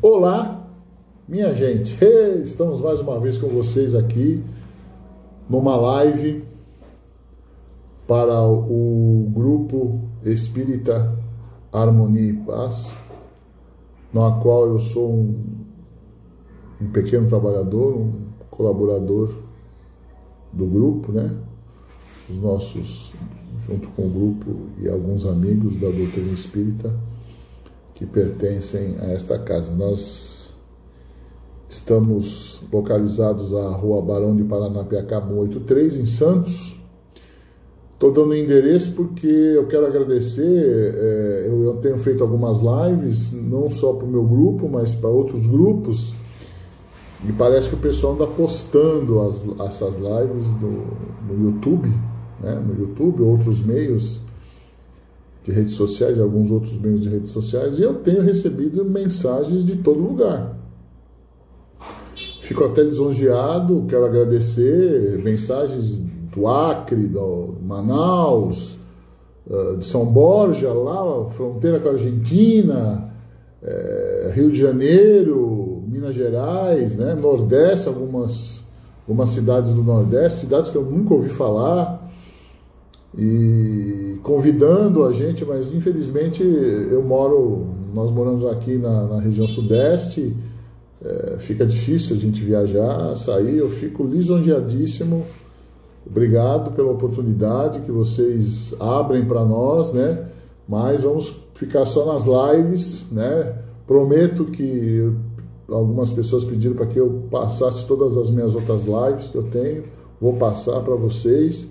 Olá, minha gente, estamos mais uma vez com vocês aqui numa live para o grupo Espírita Harmonia e Paz, na qual eu sou um pequeno trabalhador, um colaborador do grupo, né? Os nossos, junto com o grupo e alguns amigos da doutrina espírita que pertencem a esta casa. Nós estamos localizados à Rua Barão de Paranapiacaba 183, em Santos. Estou dando o endereço porque eu quero agradecer, eu tenho feito algumas lives, não só para o meu grupo, mas para outros grupos, e parece que o pessoal anda postando essas lives no YouTube, né? No YouTube, outros meios de redes sociais, de alguns outros meios de redes sociais, e eu tenho recebido mensagens de todo lugar. Fico até lisonjeado, quero agradecer mensagens do Acre, do Manaus, de São Borja, lá, fronteira com a Argentina, Rio de Janeiro, Minas Gerais, né, Nordeste, algumas cidades do Nordeste, cidades que eu nunca ouvi falar, e convidando a gente, mas infelizmente nós moramos aqui na região Sudeste, fica difícil a gente viajar, sair, eu fico lisonjeadíssimo. Obrigado pela oportunidade que vocês abrem para nós, né? Mas vamos ficar só nas lives, né? Prometo que algumas pessoas pediram para que eu passasse todas as minhas outras lives que eu tenho, vou passar para vocês.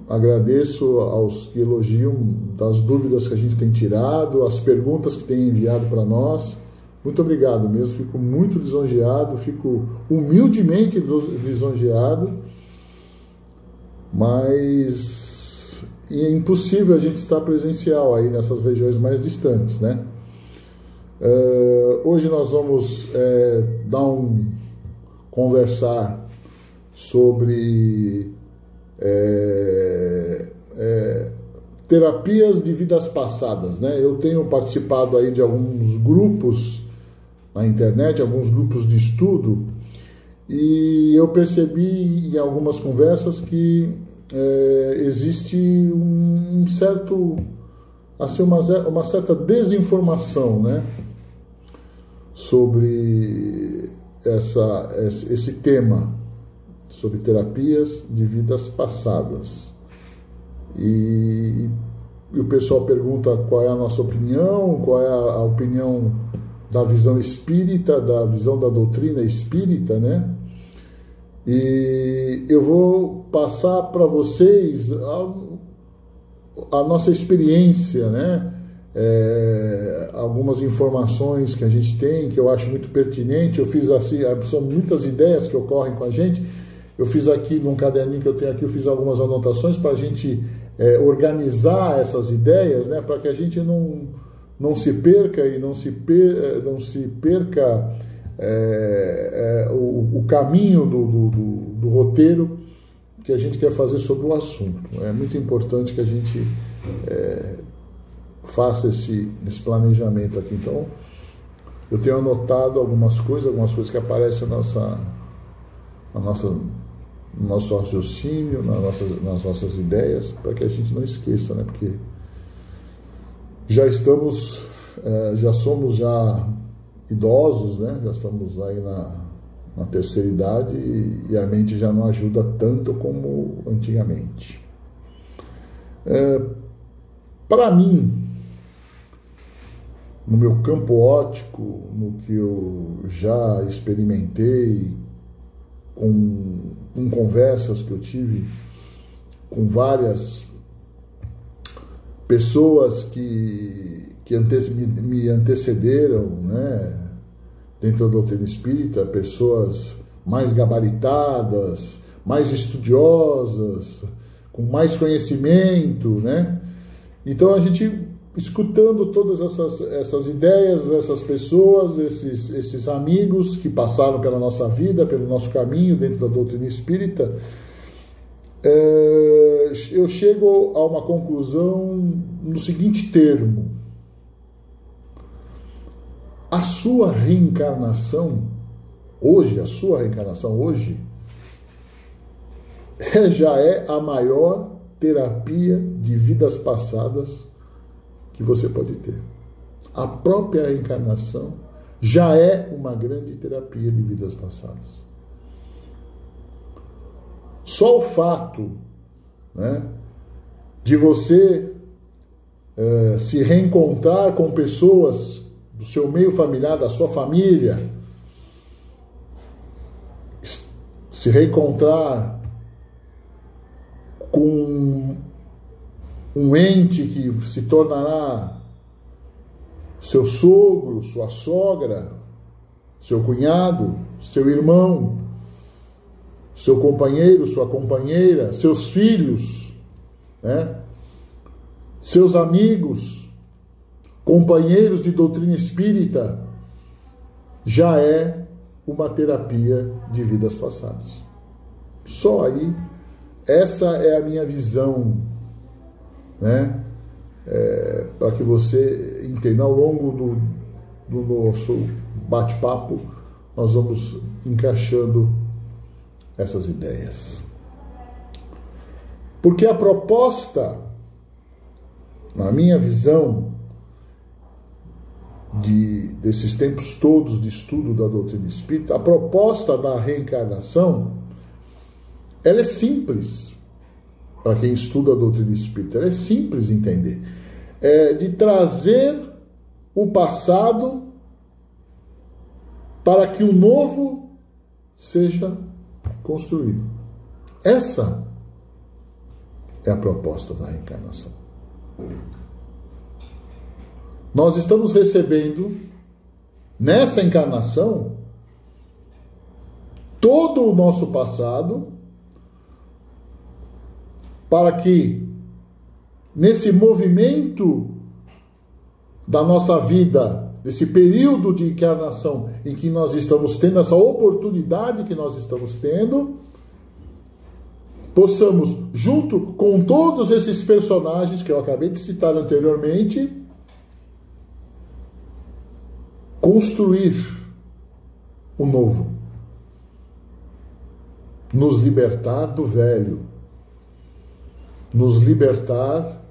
Agradeço aos que elogiam das dúvidas que a gente tem tirado, as perguntas que têm enviado para nós. Muito obrigado mesmo, fico muito lisonjeado, fico humildemente lisonjeado, mas é impossível a gente estar presencial aí nessas regiões mais distantes, né? Hoje nós vamos conversar sobre terapias de vidas passadas, né? Eu tenho participado aí de alguns grupos na internet, alguns grupos de estudo, e eu percebi em algumas conversas que existe um certo, assim, uma certa desinformação, né, sobre esse tema, sobre terapias de vidas passadas. E o pessoal pergunta qual é a nossa opinião, qual é a opinião da visão espírita, da visão da doutrina espírita, né? E eu vou passar para vocês a nossa experiência, né? Algumas informações que a gente tem, que eu acho muito pertinente. Eu fiz assim, são muitas ideias que ocorrem com a gente. Eu fiz aqui, num caderninho que eu tenho aqui, eu fiz algumas anotações para a gente organizar essas ideias, né? Para que a gente não se perca e não se perca o caminho do roteiro que a gente quer fazer sobre o assunto. É muito importante que a gente faça esse planejamento aqui. Então, eu tenho anotado algumas coisas que aparecem no nosso raciocínio, nas nossas ideias, para que a gente não esqueça, né? Porque já somos idosos, né? Já estamos aí na terceira idade e a mente já não ajuda tanto como antigamente. Para mim, no meu campo óptico, no que eu já experimentei, com conversas que eu tive com várias pessoas que me antecederam, né, dentro da doutrina espírita, pessoas mais gabaritadas, mais estudiosas, com mais conhecimento, né? Então a gente, escutando todas essas ideias, essas pessoas, esses amigos que passaram pela nossa vida, pelo nosso caminho dentro da doutrina espírita, eu chego a uma conclusão no seguinte termo: sua reencarnação hoje, já é a maior terapia de vidas passadas que você pode ter. A própria reencarnação já é uma grande terapia de vidas passadas. Só o fato, né, de você se reencontrar com pessoas do seu meio familiar, da sua família, se reencontrar com um ente que se tornará seu sogro, sua sogra, seu cunhado, seu irmão, seu companheiro, sua companheira, seus filhos, né? Seus amigos, companheiros de doutrina espírita, já é uma terapia de vidas passadas. Só aí, essa é a minha visão, né? Para que você entenda. Ao longo do nosso bate-papo, nós vamos encaixando essas ideias. Porque a proposta, na minha visão, desses tempos todos de estudo da doutrina espírita, a proposta da reencarnação, ela é simples. Para quem estuda a doutrina espírita, ela é simples de entender. É de trazer o passado para que o novo seja construído. Essa é a proposta da reencarnação. Nós estamos recebendo, nessa encarnação, todo o nosso passado, para que, nesse movimento da nossa vida, desse período de encarnação em que nós estamos tendo, essa oportunidade que nós estamos tendo, possamos, junto com todos esses personagens que eu acabei de citar anteriormente, construir o novo, nos libertar do velho, nos libertar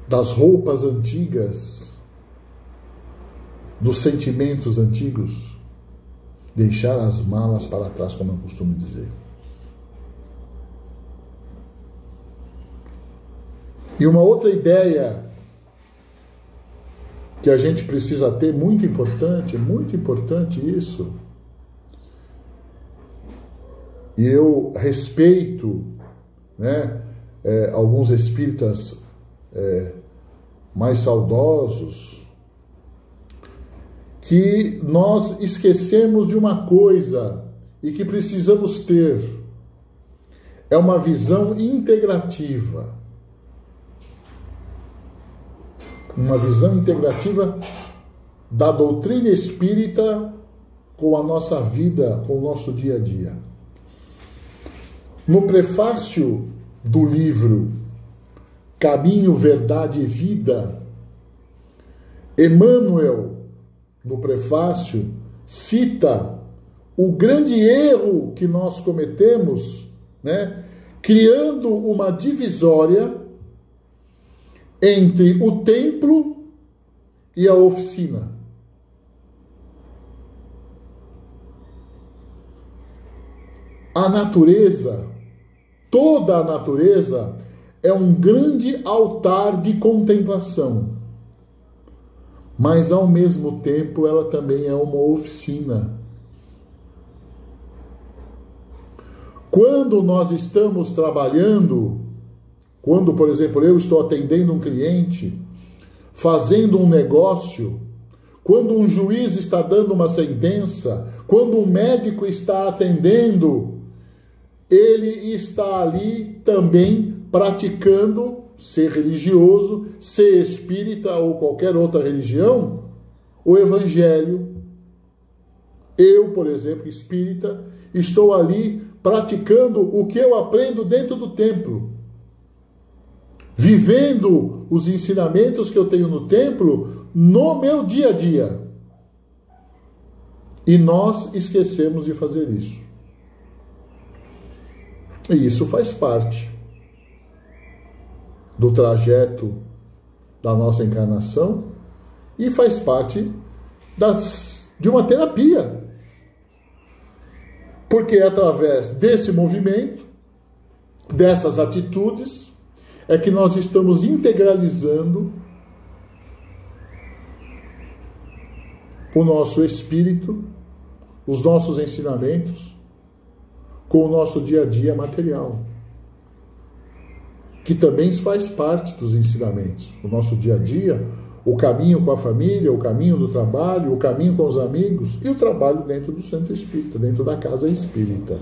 das roupas antigas, dos sentimentos antigos, deixar as malas para trás, como eu costumo dizer. E uma outra ideia que a gente precisa ter, muito importante isso, e eu respeito, né, alguns espíritas mais saudosos, que nós esquecemos de uma coisa e que precisamos ter, é uma visão integrativa. Uma visão integrativa da doutrina espírita com a nossa vida, com o nosso dia a dia. No prefácio do livro Caminho, Verdade e Vida, Emmanuel, no prefácio, cita o grande erro que nós cometemos, né, criando uma divisória entre o templo e a oficina. A natureza, toda a natureza, é um grande altar de contemplação, mas ao mesmo tempo ela também é uma oficina. Quando nós estamos trabalhando, quando, por exemplo, eu estou atendendo um cliente, fazendo um negócio, quando um juiz está dando uma sentença, quando um médico está atendendo, ele está ali também praticando, ser religioso, ser espírita ou qualquer outra religião, o evangelho. Eu, por exemplo, espírita, estou ali praticando o que eu aprendo dentro do templo, vivendo os ensinamentos que eu tenho no templo no meu dia a dia. E nós esquecemos de fazer isso. E isso faz parte do trajeto da nossa encarnação e faz parte de uma terapia. Porque é através desse movimento, dessas atitudes, é que nós estamos integralizando o nosso espírito, os nossos ensinamentos, com o nosso dia a dia material, que também faz parte dos ensinamentos. O nosso dia a dia, o caminho com a família, o caminho do trabalho, o caminho com os amigos e o trabalho dentro do centro espírita, dentro da casa espírita.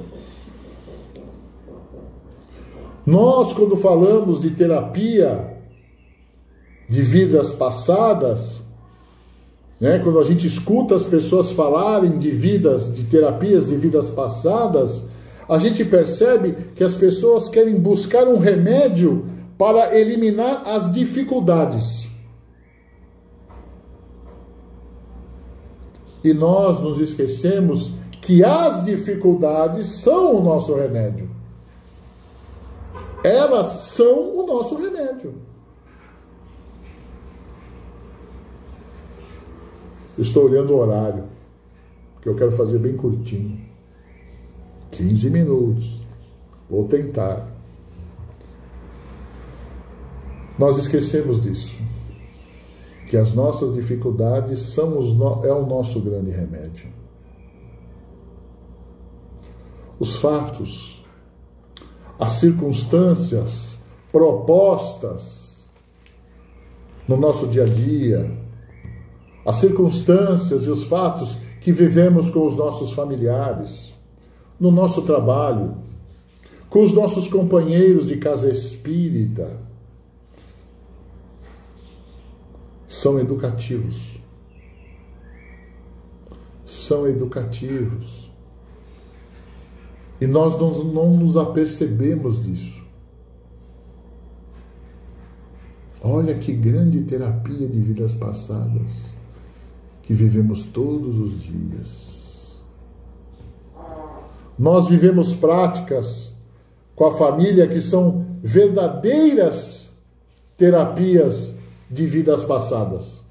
Nós, quando falamos de terapia de vidas passadas, né, quando a gente escuta as pessoas falarem de terapias de vidas passadas, a gente percebe que as pessoas querem buscar um remédio para eliminar as dificuldades. E nós nos esquecemos que as dificuldades são o nosso remédio. Elas são o nosso remédio. Estou olhando o horário, que eu quero fazer bem curtinho. 15 minutos. Vou tentar. Nós esquecemos disso. Que as nossas dificuldades é o nosso grande remédio. Os fatos, as circunstâncias propostas no nosso dia a dia, as circunstâncias e os fatos que vivemos com os nossos familiares, no nosso trabalho, com os nossos companheiros de casa espírita, são educativos. São educativos. E nós não nos apercebemos disso. Olha que grande terapia de vidas passadas que vivemos todos os dias. Nós vivemos práticas com a família que são verdadeiras terapias de vidas passadas.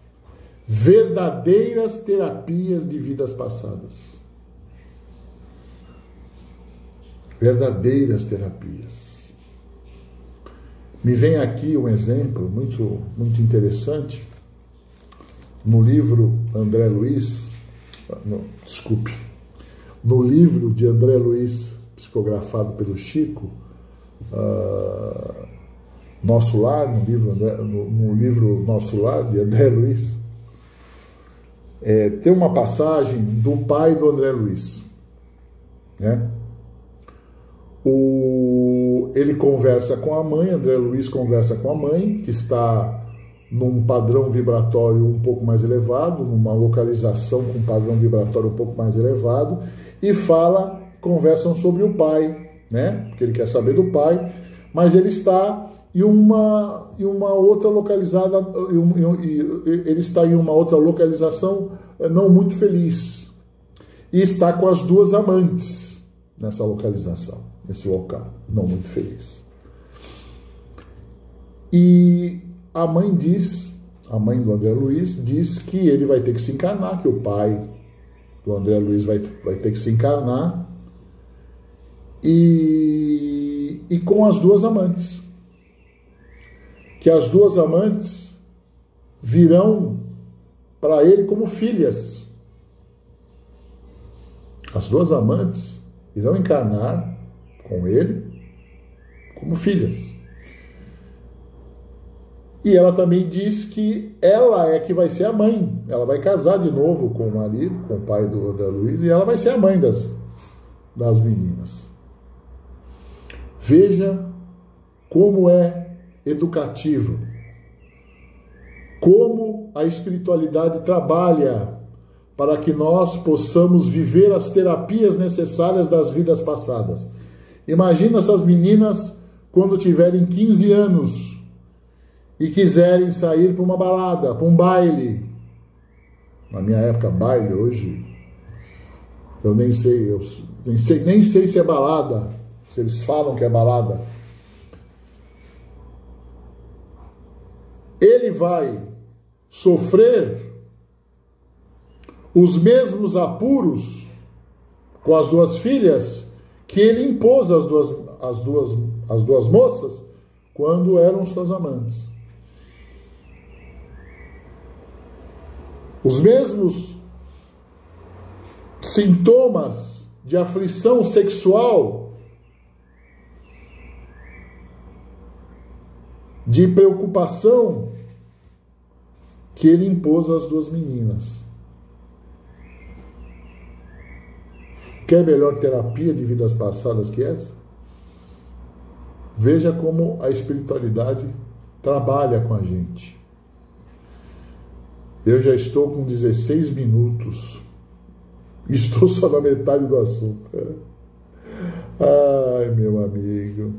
Verdadeiras terapias de vidas passadas. Verdadeiras terapias. Me vem aqui um exemplo muito, muito interessante no livro André Luiz, no livro de André Luiz, psicografado pelo Chico, Nosso Lar, no livro Nosso Lar, de André Luiz, tem uma passagem do pai do André Luiz, né? Ele conversa com a mãe, André Luiz conversa com a mãe, que está num padrão vibratório um pouco mais elevado, numa localização com um padrão vibratório um pouco mais elevado, e conversam sobre o pai, né? Porque ele quer saber do pai, mas ele está em uma outra localização não muito feliz, e está com as duas amantes nessa localização, nesse local não muito feliz. E a mãe do André Luiz diz que ele vai ter que se encarnar, que o pai do André Luiz vai ter que se encarnar e com as duas amantes. Que as duas amantes virão para ele como filhas. As duas amantes irão encarnar com ele como filhas. E ela também diz que ela é que vai ser a mãe. Ela vai casar de novo com o marido, com o pai do André Luiz, e ela vai ser a mãe das meninas. Veja como é educativo, como a espiritualidade trabalha para que nós possamos viver as terapias necessárias das vidas passadas. Imagina essas meninas quando tiverem 15 anos e quiserem sair para uma balada, para um baile. Na minha época, baile, hoje Eu nem sei se é balada, se eles falam que é balada. Ele vai sofrer os mesmos apuros com as duas filhas que ele impôs às duas moças quando eram suas amantes. Os mesmos sintomas de aflição sexual, de preocupação que ele impôs às duas meninas. Quer melhor terapia de vidas passadas que essa? Veja como a espiritualidade trabalha com a gente. Eu já estou com 16 minutos. Estou só na metade do assunto. Ai, meu amigo.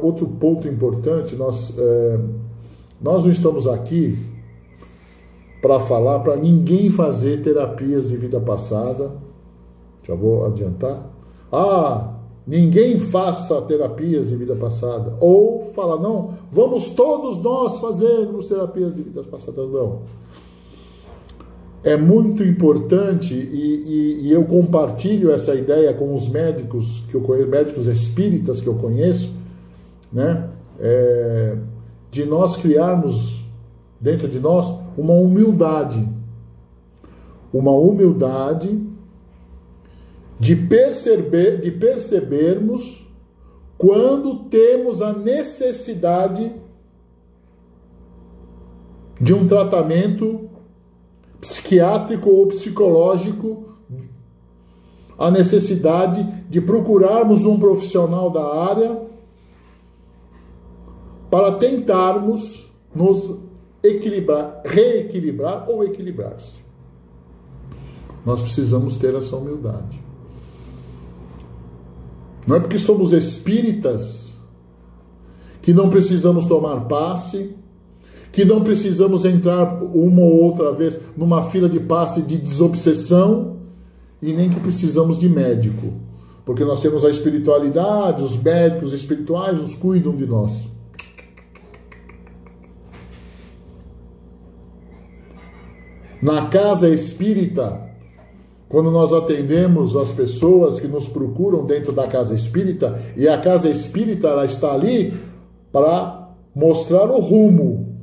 Outro ponto importante, nós não estamos aqui para falar para ninguém fazer terapias de vida passada. Já vou adiantar. Ninguém faça terapias de vida passada. Ou fala, não, vamos todos nós fazermos terapias de vidas passadas. Não. É muito importante, e eu compartilho essa ideia com os médicos que eu conheço, médicos espíritas que eu conheço, né? De nós criarmos dentro de nós uma humildade de percebermos quando temos a necessidade de um tratamento psiquiátrico ou psicológico, a necessidade de procurarmos um profissional da área para tentarmos nos reequilibrar ou equilibrar-se. Nós precisamos ter essa humildade. Não é porque somos espíritas que não precisamos tomar passe, que não precisamos entrar uma ou outra vez numa fila de passe de desobsessão, e nem que precisamos de médico, porque nós temos a espiritualidade, os médicos espirituais nos cuidam de nós. Na casa espírita, quando nós atendemos as pessoas que nos procuram dentro da casa espírita, e a casa espírita ela está ali para mostrar o rumo,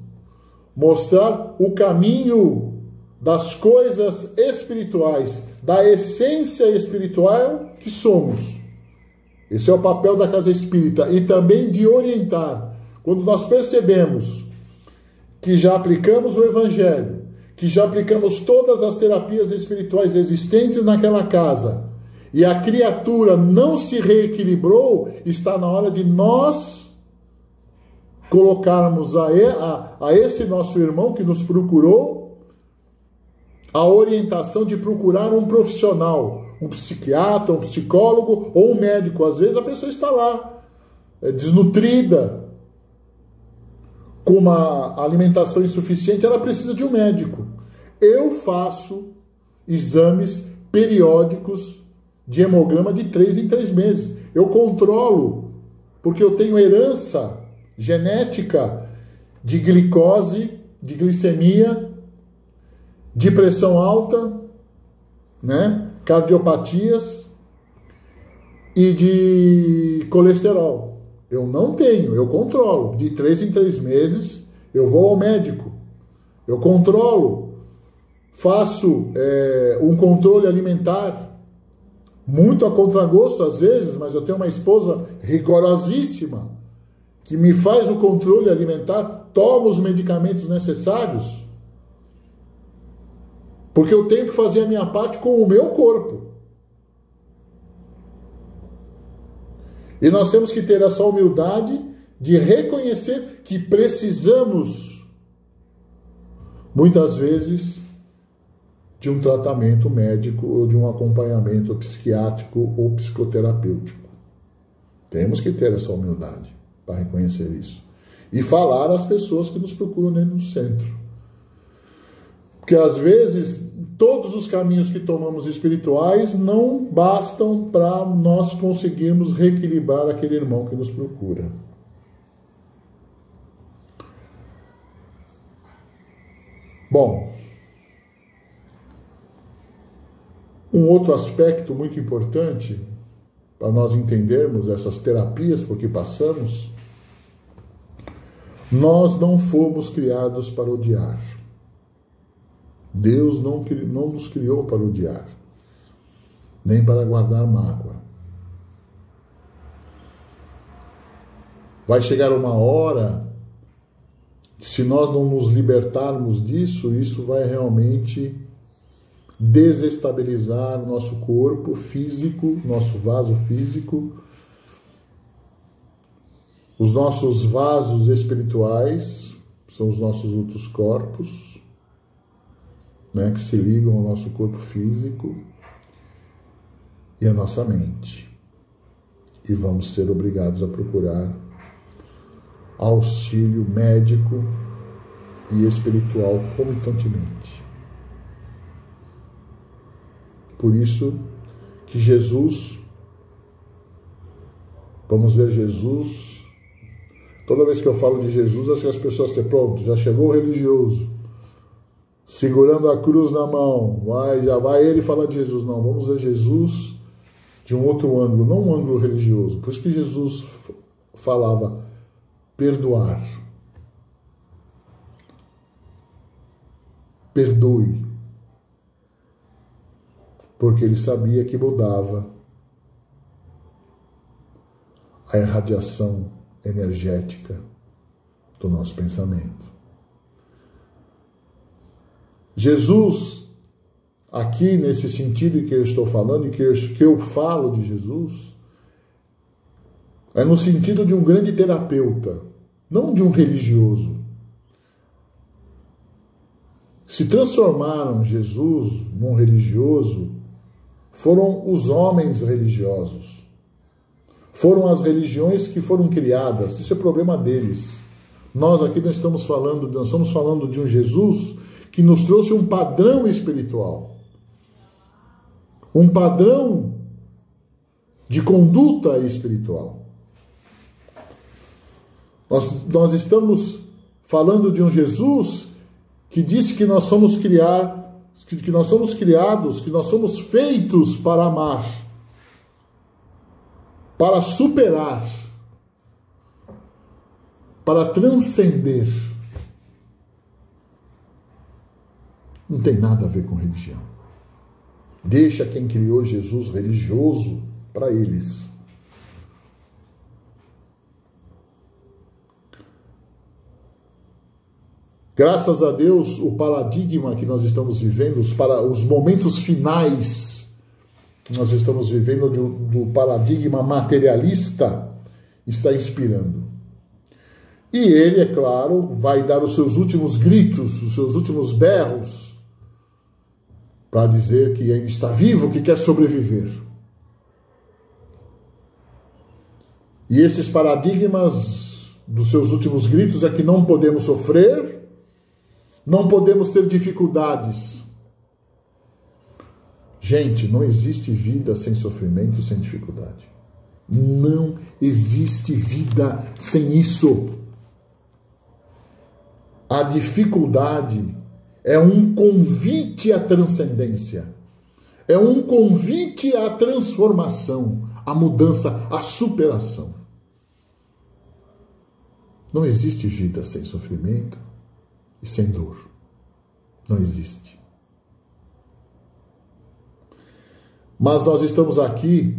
mostrar o caminho das coisas espirituais, da essência espiritual que somos. Esse é o papel da casa espírita, e também de orientar. Quando nós percebemos que já aplicamos o evangelho, que já aplicamos todas as terapias espirituais existentes naquela casa, e a criatura não se reequilibrou, está na hora de nós colocarmos a esse nosso irmão que nos procurou a orientação de procurar um profissional, um psiquiatra, um psicólogo ou um médico. Às vezes a pessoa está lá, desnutrida, com uma alimentação insuficiente, ela precisa de um médico. Eu faço exames periódicos de hemograma de 3 em 3 meses. Eu controlo, porque eu tenho herança genética de glicose, de glicemia, de pressão alta, né? Cardiopatias e de colesterol. Eu não tenho, eu controlo. De 3 em 3 meses eu vou ao médico. Eu controlo. Faço um controle alimentar, muito a contragosto às vezes, mas eu tenho uma esposa rigorosíssima que me faz o controle alimentar, tomo os medicamentos necessários, porque eu tenho que fazer a minha parte com o meu corpo. E nós temos que ter essa humildade de reconhecer que precisamos, muitas vezes, de um tratamento médico ou de um acompanhamento psiquiátrico ou psicoterapêutico. Temos que ter essa humildade para reconhecer isso. e falar às pessoas que nos procuram dentro do centro. Porque às vezes todos os caminhos que tomamos espirituais não bastam para nós conseguirmos reequilibrar aquele irmão que nos procura. Bom, um outro aspecto muito importante para nós entendermos essas terapias por que passamos, nós não fomos criados para odiar. Deus não nos criou para odiar, nem para guardar mágoa. Vai chegar uma hora que, se nós não nos libertarmos disso, isso vai realmente desestabilizar o nosso corpo físico, nosso vaso físico, os nossos vasos espirituais, são os nossos outros corpos, né, que se ligam ao nosso corpo físico e à nossa mente. E vamos ser obrigados a procurar auxílio médico e espiritual comitantemente. Por isso que Jesus, vamos ver Jesus, toda vez que eu falo de Jesus, acho que as pessoas têm, pronto, já chegou o religioso, segurando a cruz na mão, já vai ele falar de Jesus. Não, vamos ver Jesus de um outro ângulo, não um ângulo religioso. Por isso que Jesus falava perdoar. Perdoe. Porque ele sabia que mudava a irradiação energética do nosso pensamento. Jesus, aqui nesse sentido em que eu estou falando, e que eu falo de Jesus, é no sentido de um grande terapeuta, não de um religioso. Se transformaram Jesus num religioso, foram os homens religiosos. Foram as religiões que foram criadas. Isso é problema deles. Nós aqui não estamos falando, nós estamos falando de um Jesus que nos trouxe um padrão espiritual. Um padrão de conduta espiritual. Nós estamos falando de um Jesus que disse que nós somos criados, que nós somos feitos para amar, para superar, para transcender. Não tem nada a ver com religião. Deixa quem criou Jesus religioso para eles. Graças a Deus, o paradigma que nós estamos vivendo, os momentos finais que nós estamos vivendo do paradigma materialista, está inspirando. E ele, é claro, vai dar os seus últimos gritos, os seus últimos berros, para dizer que ainda está vivo, que quer sobreviver. E esses paradigmas dos seus últimos gritos é que não podemos sofrer, não podemos ter dificuldades. Gente, não existe vida sem sofrimento, sem dificuldade. Não existe vida sem isso. A dificuldade é um convite à transcendência. É um convite à transformação, à mudança, à superação. Não existe vida sem sofrimento e sem dor. Não existe. Mas nós estamos aqui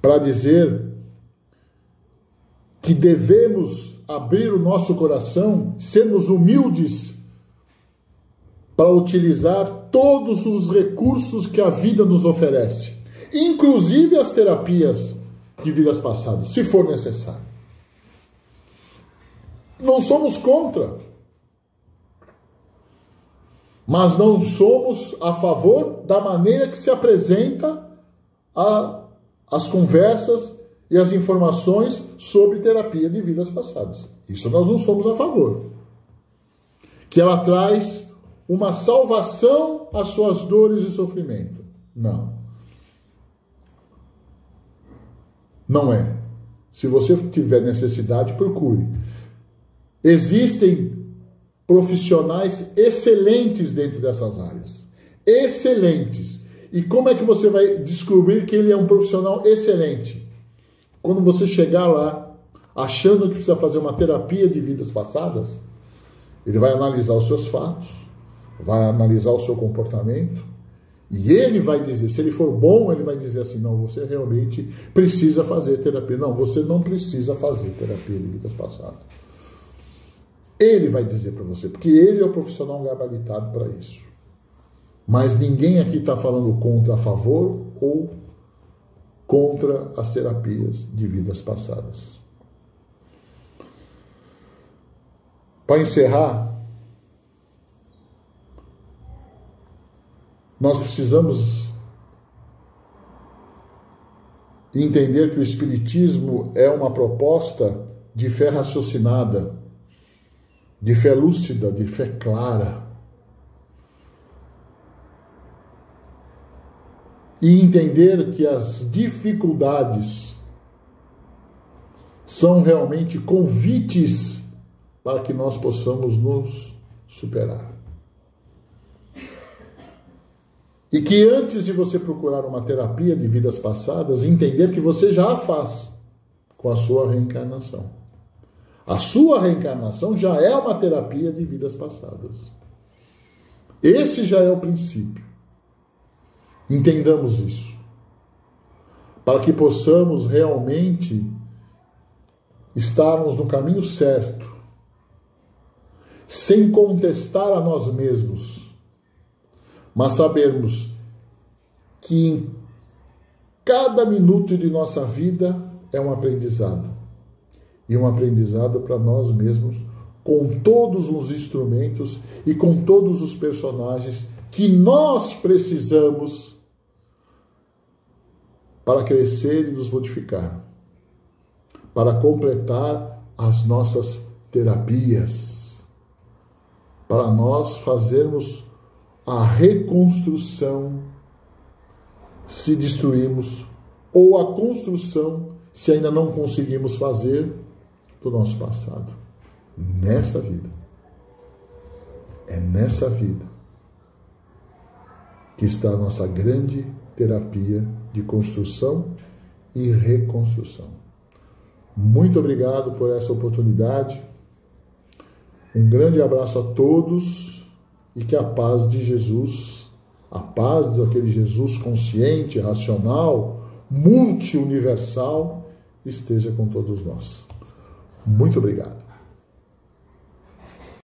para dizer que devemos abrir o nosso coração, sermos humildes para utilizar todos os recursos que a vida nos oferece, inclusive as terapias de vidas passadas, se for necessário. Não somos contra, mas não somos a favor da maneira que se apresenta as conversas e as informações sobre terapia de vidas passadas. Isso nós não somos a favor. Que ela traz uma salvação às suas dores e sofrimento. Não. Não é. Se você tiver necessidade, procure. Existem profissionais excelentes dentro dessas áreas. Excelentes. E como é que você vai descobrir que ele é um profissional excelente? Quando você chegar lá, achando que precisa fazer uma terapia de vidas passadas, ele vai analisar os seus fatos, vai analisar o seu comportamento, e ele vai dizer, se ele for bom, ele vai dizer assim, não, você realmente precisa fazer terapia. Não, você não precisa fazer terapia de vidas passadas. Ele vai dizer para você, porque ele é o profissional gabaritado para isso. Mas ninguém aqui está falando contra, a favor ou contra as terapias de vidas passadas. Para encerrar, nós precisamos entender que o Espiritismo é uma proposta de fé raciocinada, de fé lúcida, de fé clara. E entender que as dificuldades são realmente convites para que nós possamos nos superar. E que antes de você procurar uma terapia de vidas passadas, entender que você já a faz com a sua reencarnação. A sua reencarnação já é uma terapia de vidas passadas. Esse já é o princípio. Entendamos isso, para que possamos realmente estarmos no caminho certo, sem contestar a nós mesmos, mas sabermos que em cada minuto de nossa vida é um aprendizado, e um aprendizado para nós mesmos, com todos os instrumentos e com todos os personagens que nós precisamos para crescer e nos modificar, para completar as nossas terapias, para nós fazermos a reconstrução se destruímos, ou a construção se ainda não conseguimos fazer do nosso passado. Nessa vida. É nessa vida que está a nossa grande terapia de construção e reconstrução. Muito obrigado por essa oportunidade. Um grande abraço a todos e que a paz de Jesus, a paz daquele Jesus consciente, racional, multiuniversal, esteja com todos nós. Muito obrigado.